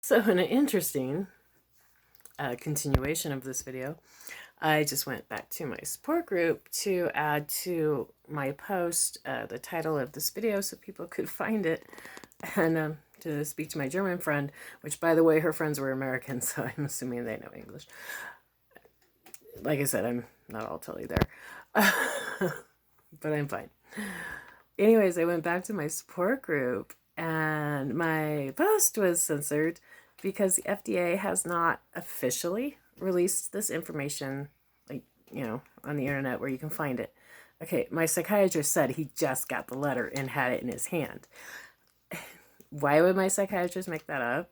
So in an interesting continuation of this video, I just went back to my support group to add to my post the title of this video so people could find it, and to speak to my German friend, which, by the way, her friends were American, so I'm assuming they know English. Like I said, I'm not all totally there, but I'm fine. Anyways, I went back to my support group and my post was censored because the FDA has not officially released this information, like, on the internet where you can find it. Okay, my psychiatrist said he just got the letter and had it in his hand. Why would my psychiatrist make that up?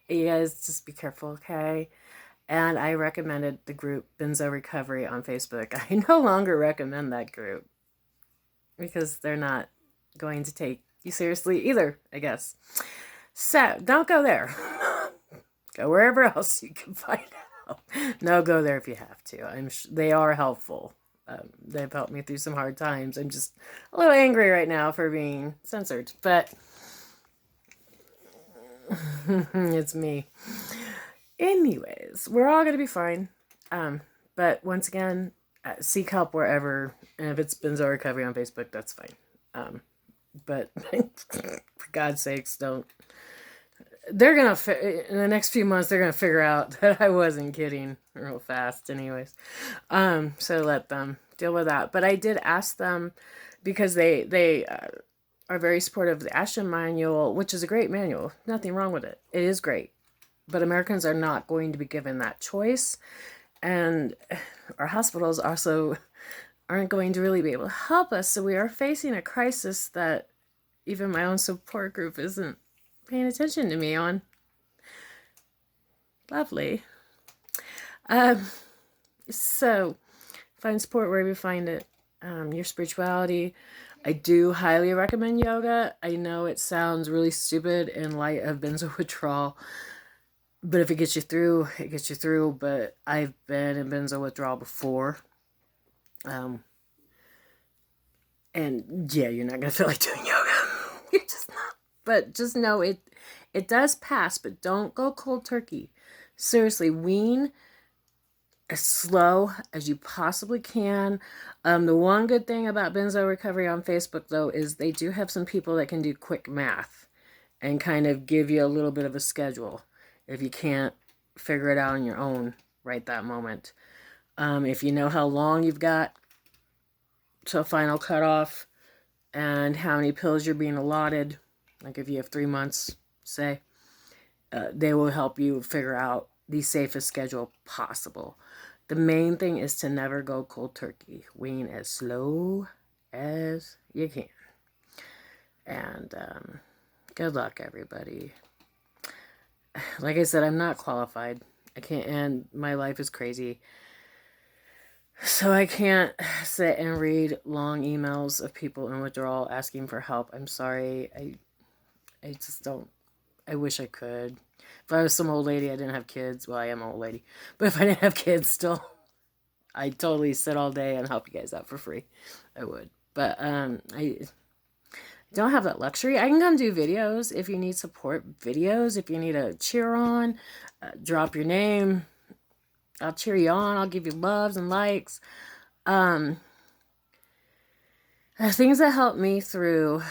You guys just be careful, okay? And I recommended the group Benzo Recovery on Facebook. I no longer recommend that group because they're not going to take you seriously either, I guess. So don't go there. Go wherever else you can find out. No, go there if you have to. They are helpful. They've helped me through some hard times. I'm just a little angry right now for being censored, but it's me. Anyways, we're all going to be fine. But once again, seek help wherever. And if it's Benzo Recovery on Facebook, that's fine. But for God's sakes, don't. They're going to, in the next few months, they're going to figure out that I wasn't kidding real fast anyways. So let them deal with that. But I did ask them because they are very supportive of the ASHA manual, which is a great manual. Nothing wrong with it. It is great. But Americans are not going to be given that choice. And our hospitals also aren't going to really be able to help us. So we are facing a crisis that even my own support group isn't paying attention to me on. Lovely. So find support wherever you find it. Your spirituality. I do highly recommend yoga. I know it sounds really stupid in light of benzo withdrawal, but if it gets you through, it gets you through. But I've been in benzo withdrawal before. And yeah, you're not going to feel like doing yoga. You're just not. But just know it does pass, but don't go cold turkey. Seriously, wean as slow as you possibly can. The one good thing about Benzo Recovery on Facebook, though, is they do have some people that can do quick math and kind of give you a little bit of a schedule if you can't figure it out on your own right that moment. If you know how long you've got to a final cutoff and how many pills you're being allotted, like if you have 3 months, say, they will help you figure out the safest schedule possible. The main thing is to never go cold turkey. Wean as slow as you can. And good luck, everybody. Like I said, I'm not qualified. I can't, and my life is crazy. So I can't sit and read long emails of people in withdrawal asking for help. I'm sorry. I just don't. I wish I could. If I was some old lady, I didn't have kids. Well, I am an old lady. But if I didn't have kids still, I'd totally sit all day and help you guys out for free. I would. But I don't have that luxury. I can come do videos if you need support videos. If you need a cheer on, drop your name. I'll cheer you on. I'll give you loves and likes. Things that help me through.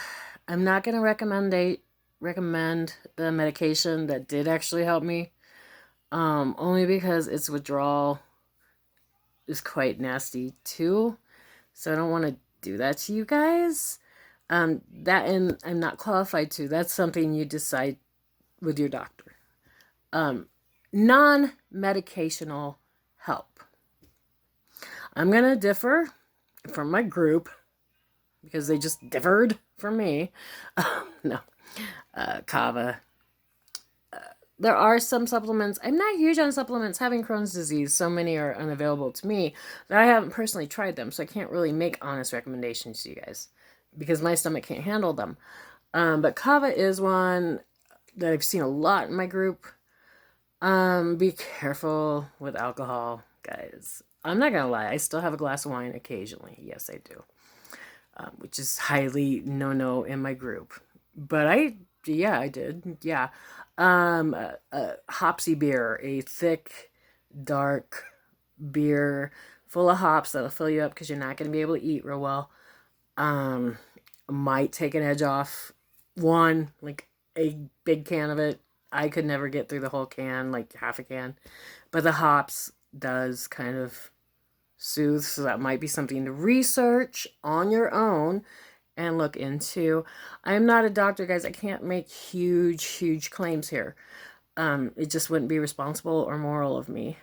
I'm not going to recommend the medication that did actually help me. Only because its withdrawal is quite nasty too. So I don't want to do that to you guys. That, and I'm not qualified to. That's something you decide with your doctor. Non-medicational help. I'm going to differ from my group because they just differed from me. No. Kava. There are some supplements. I'm not huge on supplements. Having Crohn's disease, so many are unavailable to me that I haven't personally tried them, so I can't really make honest recommendations to you guys because my stomach can't handle them. But Kava is one that I've seen a lot in my group. Be careful with alcohol, guys. I'm not gonna lie. I still have a glass of wine occasionally. Yes, I do. which is highly no in my group. But yeah, I did. Yeah. Hopsy beer, a thick, dark beer full of hops that'll fill you up because you're not going to be able to eat real well. Um, might take an edge off. One, like a big can of it. I could never get through the whole can, like half a can. But the hops does kind of soothe, so that might be something to research on your own and look into. I'm not a doctor, guys. I can't make huge claims here. It just wouldn't be responsible or moral of me.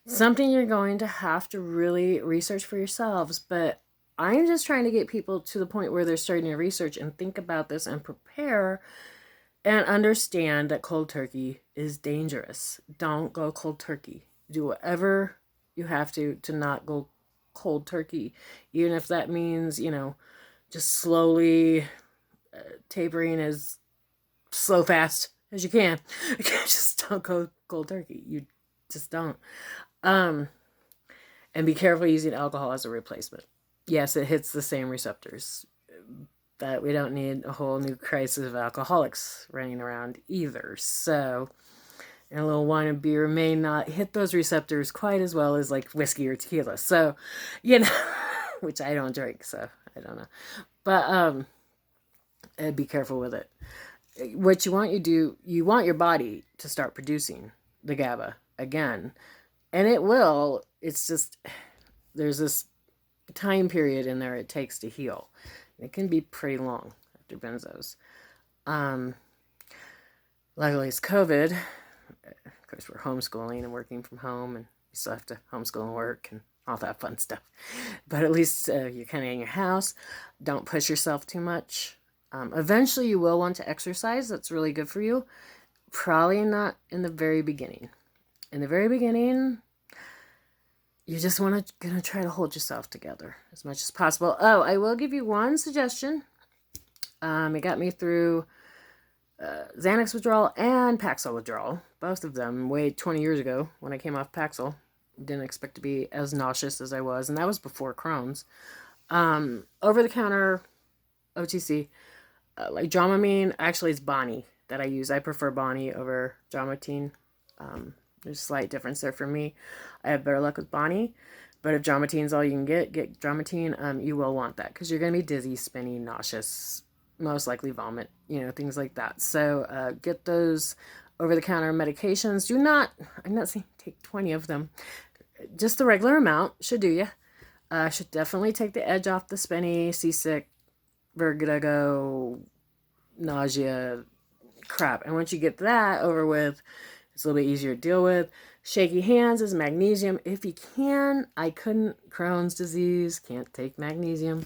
Something you're going to have to really research for yourselves, but I'm just trying to get people to the point where they're starting to research and think about this and prepare and understand that cold turkey is dangerous. Don't go cold turkey. Do whatever you have to not go cold turkey, even if that means, just slowly tapering as fast as you can. Just don't go cold turkey. You just don't. And be careful using alcohol as a replacement. Yes, it hits the same receptors, but we don't need a whole new crisis of alcoholics running around either. So, and a little wine and beer may not hit those receptors quite as well as like whiskey or tequila. So, which I don't drink, so I don't know. But be careful with it. What you want you want your body to start producing the GABA again. And it will. It's just there's this time period in there it takes to heal. It can be pretty long after benzos. Luckily it's COVID. Of course, we're homeschooling and working from home, and you still have to homeschool and work and all that fun stuff. But at least you're kind of in your house. Don't push yourself too much. Eventually, you will want to exercise. That's really good for you. Probably not in the very beginning. In the very beginning, you just gonna try to hold yourself together as much as possible. Oh, I will give you one suggestion. It got me through Xanax withdrawal and Paxil withdrawal. Both of them way 20 years ago when I came off Paxil. Didn't expect to be as nauseous as I was, and that was before Crohn's. Over-the-counter OTC, like Dramamine. Actually, it's Bonnie that I use. I prefer Bonnie over Dramamine. There's a slight difference there for me. I have better luck with Bonnie. But if Dramatine's all you can get Dramatine. You will want that because you're going to be dizzy, spinny, nauseous, most likely vomit, things like that. So get those over-the-counter medications. I'm not saying take 20 of them. Just the regular amount should do you. Should definitely take the edge off the spinny, seasick, vertigo, nausea, crap. And once you get that over with, it's a little bit easier to deal with. Shaky hands is magnesium. If you can, I couldn't. Crohn's disease, can't take magnesium.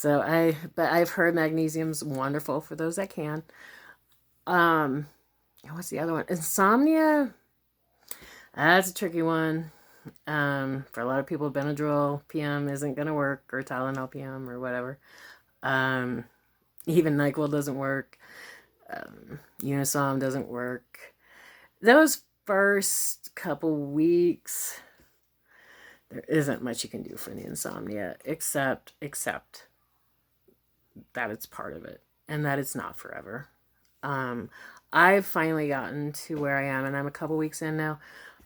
But I've heard magnesium's wonderful for those that can. What's the other one? Insomnia. That's a tricky one. For a lot of people, Benadryl PM isn't going to work, or Tylenol PM, or whatever. Even NyQuil doesn't work. Unisom doesn't work. Those first couple weeks, there isn't much you can do for the insomnia, except that it's part of it, and that it's not forever. I've finally gotten to where I am, and I'm a couple weeks in now,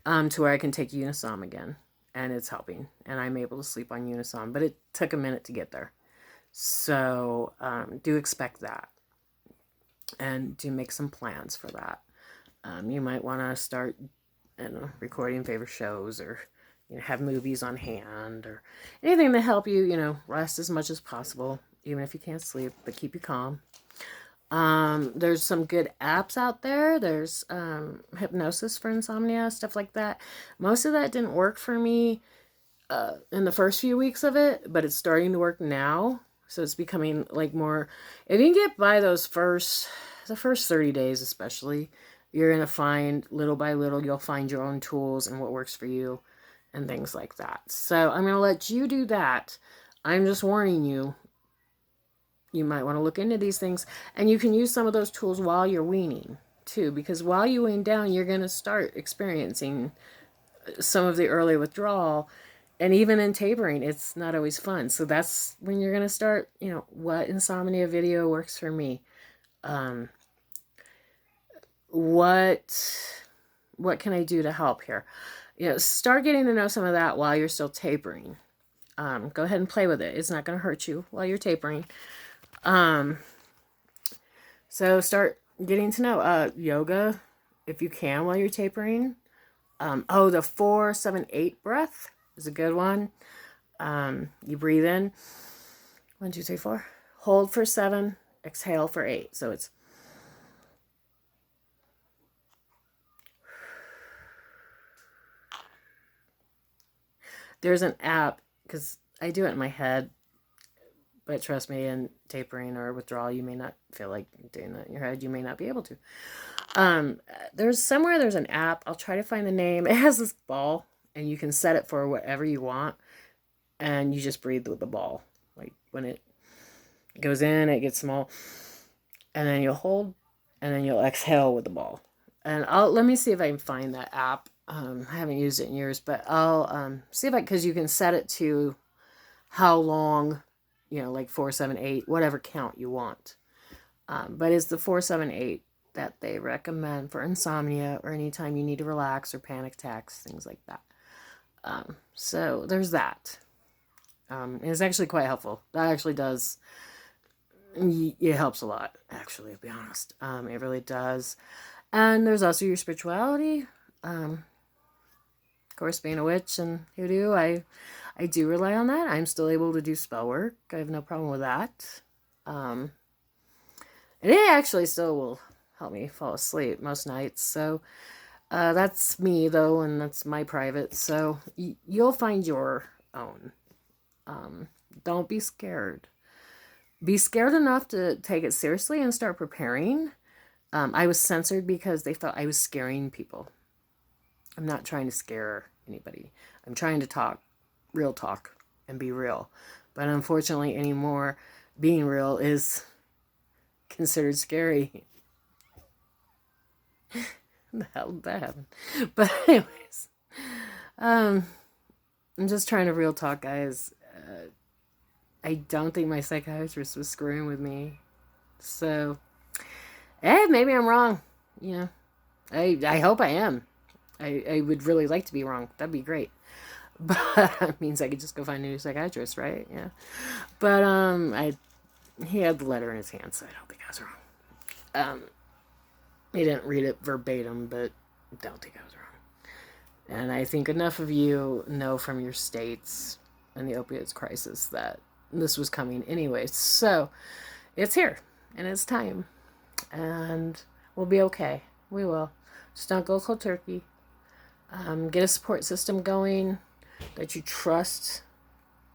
to where I can take Unisom again, and it's helping, and I'm able to sleep on Unisom, but it took a minute to get there. So do expect that, and do make some plans for that. You might want to start, recording favorite shows, or have movies on hand, or anything to help you, rest as much as possible, even if you can't sleep, but keep you calm. There's some good apps out there. There's hypnosis for insomnia, stuff like that. Most of that didn't work for me in the first few weeks of it, but it's starting to work now. So it's becoming like more, if you can get by the first 30 days especially, you're going to find little by little, you'll find your own tools and what works for you and things like that. So I'm going to let you do that. I'm just warning you. You might want to look into these things, and you can use some of those tools while you're weaning too, because while you wean down, you're going to start experiencing some of the early withdrawal, And even in tapering, it's not always fun. So that's when you're going to start, what insomnia video works for me. What can I do to help here? Start getting to know some of that while you're still tapering. Go ahead and play with it. It's not going to hurt you while you're tapering. So start getting to know yoga, if you can, while you're tapering. The 4-7-8 breath is a good one. You breathe in 1, 2, 3, 4. Hold for 7. Exhale for 8. So it's there's an app, because I do it in my head, but trust me, in tapering or withdrawal, you may not feel like doing that in your head. You may not be able to. There's an app. I'll try to find the name. It has this ball, and you can set it for whatever you want, and you just breathe with the ball. Like when it goes in, it gets small, and then you'll hold, and then you'll exhale with the ball. And let me see if I can find that app. I haven't used it in years, but I'll see if because you can set it to how long, like 4, 7, 8, whatever count you want. But it's the 4, 7, 8 that they recommend for insomnia or anytime you need to relax or panic attacks, things like that. So there's that. It's actually quite helpful. That actually does. It helps a lot, actually, to be honest. It really does. And there's also your spirituality. Of course, being a witch and hoodoo, I do rely on that. I'm still able to do spell work. I have no problem with that. And it actually still will help me fall asleep most nights. So that's me, though, and that's my private. So you'll find your own. Don't be scared. Be scared enough to take it seriously and start preparing. I was censored because they thought I was scaring people. I'm not trying to scare anybody. I'm trying to talk real talk and be real. But unfortunately anymore, being real is considered scary. The hell did that happen? But anyways, I'm just trying to real talk, guys. I don't think my psychiatrist was screwing with me. So, maybe I'm wrong. I hope I am. I would really like to be wrong. That'd be great. But it means I could just go find a new psychiatrist, right? Yeah. But he had the letter in his hand, so I don't think I was wrong. He didn't read it verbatim, but I don't think I was wrong. And I think enough of you know from your states and the opioids crisis that this was coming anyway. So it's here and it's time. And we'll be okay. We will. Just don't go cold turkey. Get a support system going that you trust.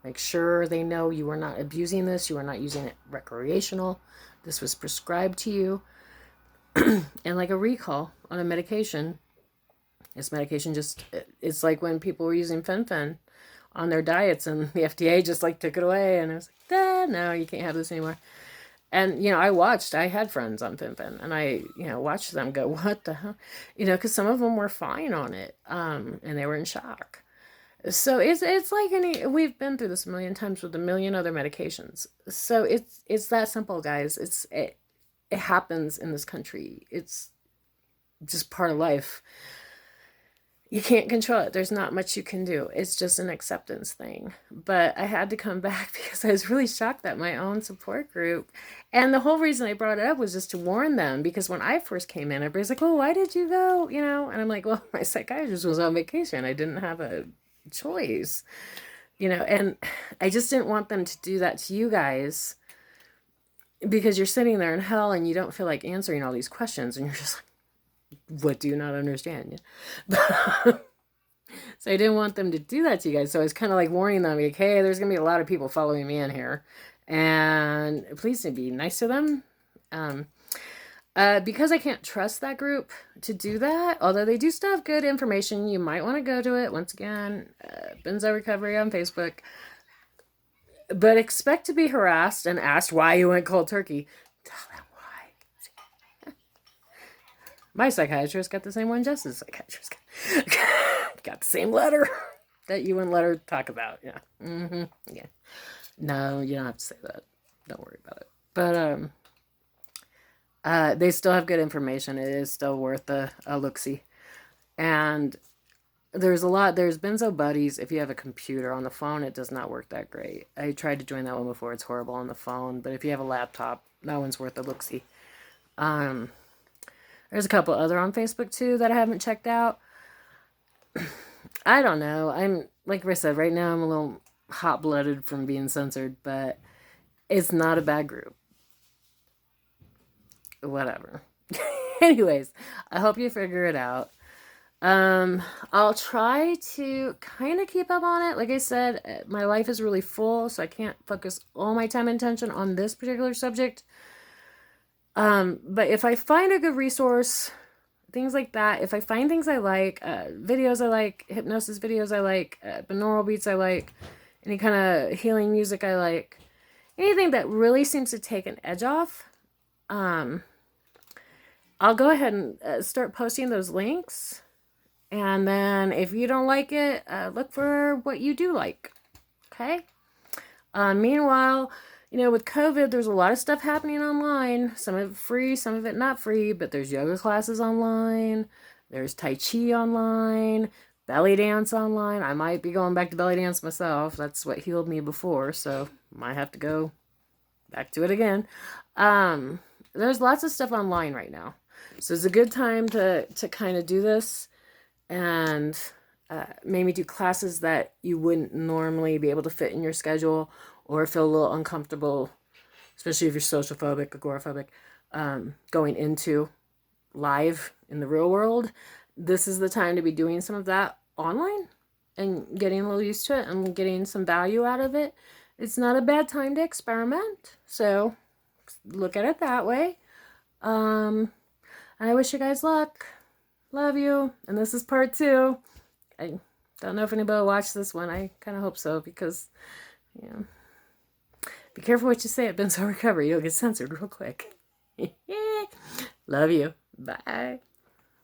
Make sure they know you are not abusing this. You are not using it recreational. This was prescribed to you. And like a recall on a medication, this medication it's like when people were using fen on their diets and the FDA just like took it away and it was like, no, you can't have this anymore. And, I had friends on fen and I, watched them go, what the hell? Because some of them were fine on it and they were in shock. So it's like we've been through this a million times with a million other medications. So it's that simple, guys. It happens in this country. It's just part of life. You can't control it. There's not much you can do. It's just an acceptance thing. But I had to come back because I was really shocked that my own support group, and the whole reason I brought it up was just to warn them, because when I first came in, everybody's like, oh, why did you go? And I'm like, well, my psychiatrist was on vacation. I didn't have a choice, and I just didn't want them to do that to you guys, because you're sitting there in hell and you don't feel like answering all these questions and you're just like, what do you not understand? So I didn't want them to do that to you guys. So I was kind of like warning them, like, hey, there's going to be a lot of people following me in here. And please be nice to them. Because I can't trust that group to do that, although they do still have good information, you might want to go to it. Once again, Benzo Recovery on Facebook. But expect to be harassed and asked why you went cold turkey. Tell them why. My psychiatrist got the same one Jess's psychiatrist got. Got the same letter. that you wouldn't let her talk about. Yeah. Yeah. No, you don't have to say that. Don't worry about it. But they still have good information. It is still worth a look-see. And there's Benzo Buddies. If you have a computer. On the phone, it does not work that great. I tried to join that one before. It's horrible on the phone. But if you have a laptop, that one's worth a look-see. There's a couple other on Facebook too that I haven't checked out. I don't know. I'm, like I said, right now I'm a little hot-blooded from being censored, but it's not a bad group. Whatever. Anyways, I hope you figure it out. I'll try to kind of keep up on it. Like I said, my life is really full, so I can't focus all my time and attention on this particular subject. But if I find a good resource, things like that, if I find things I like, videos I like, hypnosis videos I like, binaural beats I like, any kind of healing music I like, anything that really seems to take an edge off, I'll go ahead and start posting those links. And then if you don't like it, look for what you do like. Okay? Meanwhile, with COVID, there's a lot of stuff happening online. Some of it free, some of it not free, but there's yoga classes online. There's Tai Chi online, belly dance online. I might be going back to belly dance myself. That's what healed me before, so might have to go back to it again. There's lots of stuff online right now. So it's a good time to kind of do this and maybe do classes that you wouldn't normally be able to fit in your schedule or feel a little uncomfortable, especially if you're social phobic, agoraphobic, going into live in the real world. This is the time to be doing some of that online and getting a little used to it and getting some value out of it. It's not a bad time to experiment, so look at it that way. I wish you guys luck. Love you. And this is part 2. I don't know if anybody will watch this one. I kind of hope so, because, be careful what you say at Benzo Recovery. You'll get censored real quick. Love you. Bye.